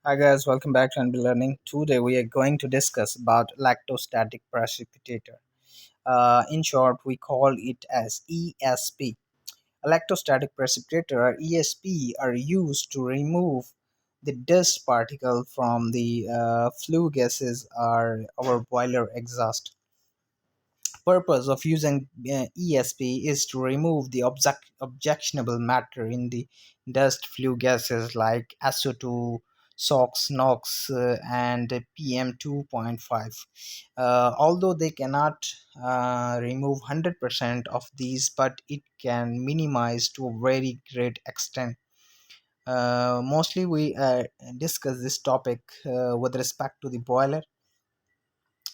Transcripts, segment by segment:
Hi guys, welcome back to NB Learning. Today we are going to discuss about electrostatic precipitator. In short, we call it as ESP. Electrostatic precipitator or ESP are used to remove the dust particle from the flue gases or our boiler exhaust. Purpose of using ESP is to remove the objectionable matter in the dust flue gases like SO2, SOx, NOx, and PM2.5. Although they cannot remove 100% of these, but it can minimize to a very great extent. Mostly, we discuss this topic with respect to the boiler.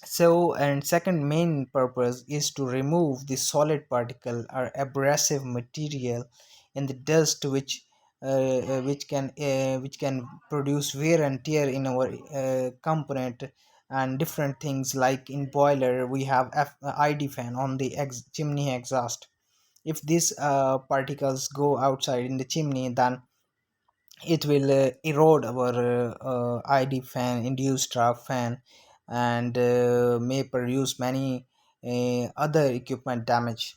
So, and second main purpose is to remove the solid particle or abrasive material in the dust, which can produce wear and tear in our component and different things. Like in boiler, we have ID fan on the chimney exhaust. If these particles go outside in the chimney, then it will erode our ID fan, induced draft fan, and may produce many other equipment damage.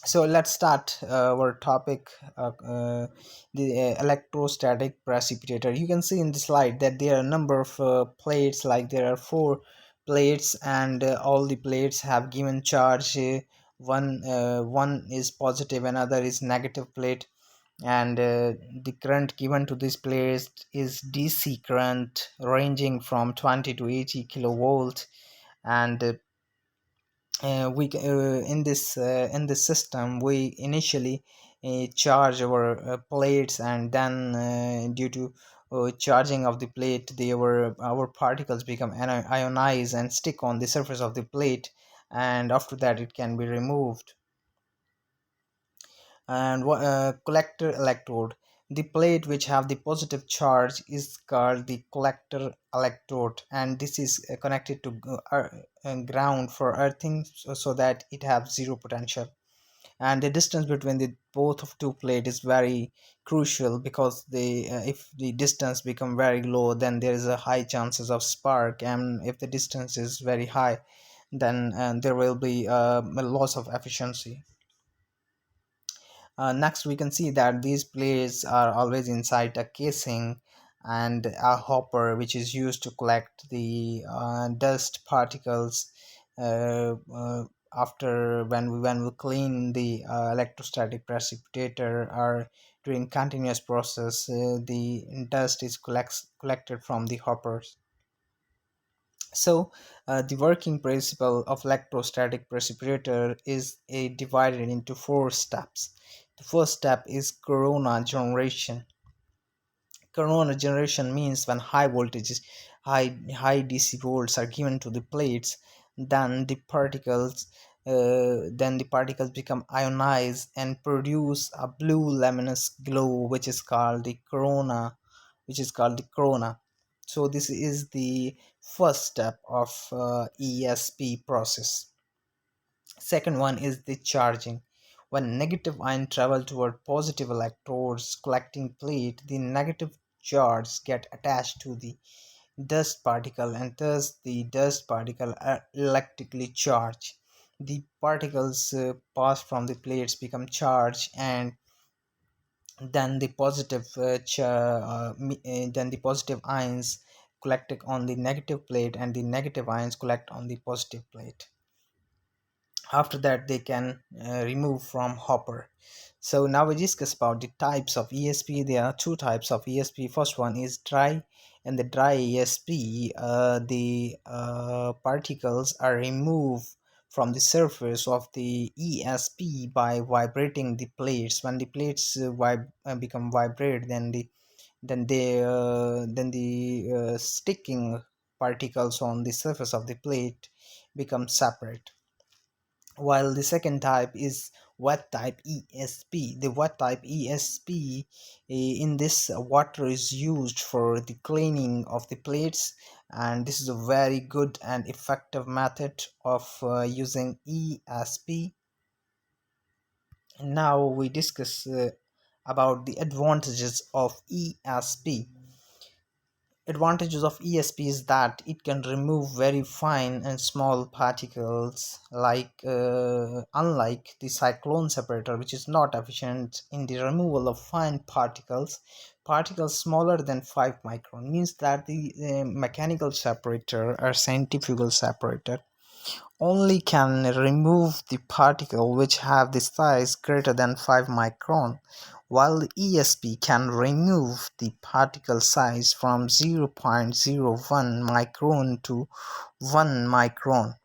So let's start our topic, the electrostatic precipitator. You can see in the slide that there are a number of plates, like there are four plates, and all the plates have given charge. One is positive, another is negative plate, and the current given to this place is DC current ranging from 20 to 80 kilovolt. And we in this system we initially charge our plates, and then due to charging of the plate, our particles become ionized and stick on the surface of the plate, and after that it can be removed. And collector electrode, the plate which have the positive charge is called the collector electrode, and this is connected to ground for earthing, so that it have zero potential. And the distance between the both of two plate is very crucial, because the if the distance become very low, then there is a high chances of spark, and if the distance is very high, then there will be a loss of efficiency. Next, we can see that these plates are always inside a casing and a hopper, which is used to collect the dust particles after when we clean the electrostatic precipitator, or during continuous process, the dust is collected from the hoppers. So, the working principle of electrostatic precipitator is divided into four steps. The first step is corona generation. Corona generation means when high voltages, high DC volts are given to the plates, then the particles become ionized and produce a blue luminous glow, which is called the corona. So this is the first step of ESP process. Second one is the charging. When negative ion travel toward positive electrodes collecting plate, the negative charge get attached to the dust particle, and thus the dust particle are electrically charged. The particles pass from the plates, become charged, and then then the positive ions collected on the negative plate, and the negative ions collect on the positive plate. After that, they can remove from hopper. So now we discuss about the types of ESP. There are two types of ESP. First one is dry. And the dry ESP, the particles are removed from the surface of the ESP by vibrating the plates. When the plates become vibrate, then the sticking particles on the surface of the plate become separate. While the second type is wet type ESP. The wet type ESP, in this, water is used for the cleaning of the plates, and this is a very good and effective method of using ESP. Now we discuss about the advantages of ESP. Advantages of ESP is that it can remove very fine and small particles, like unlike the cyclone separator, which is not efficient in the removal of fine particles. Particles smaller than 5 micron means that the mechanical separator or centrifugal separator only can remove the particle which have the size greater than 5 micron, while the ESP can remove the particle size from 0.01 micron to 1 micron,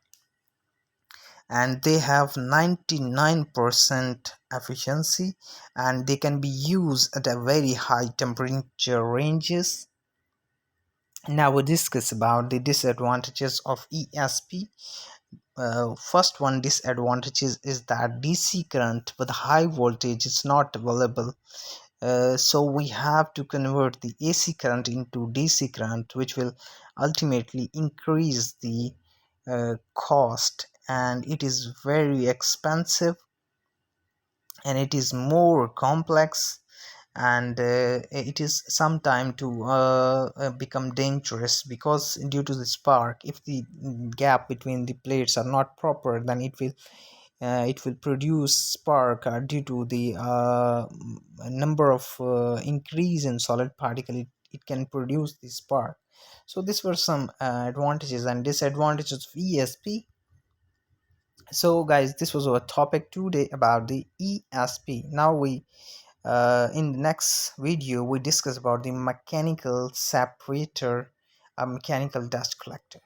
and they have 99% efficiency, and they can be used at a very high temperature ranges. Now we discuss about the disadvantages of ESP. First one disadvantage is that DC current with high voltage is not available. So we have to convert the AC current into DC current, which will ultimately increase the cost, and it is very expensive, and it is more complex, and it is sometime to become dangerous, because due to the spark, if the gap between the plates are not proper, then it will produce spark due to the number of increase in solid particle. It can produce the spark. So these were some advantages and disadvantages of ESP. So guys, this was our topic today about the ESP. Now we in the next video we discuss about the mechanical separator, a mechanical dust collector.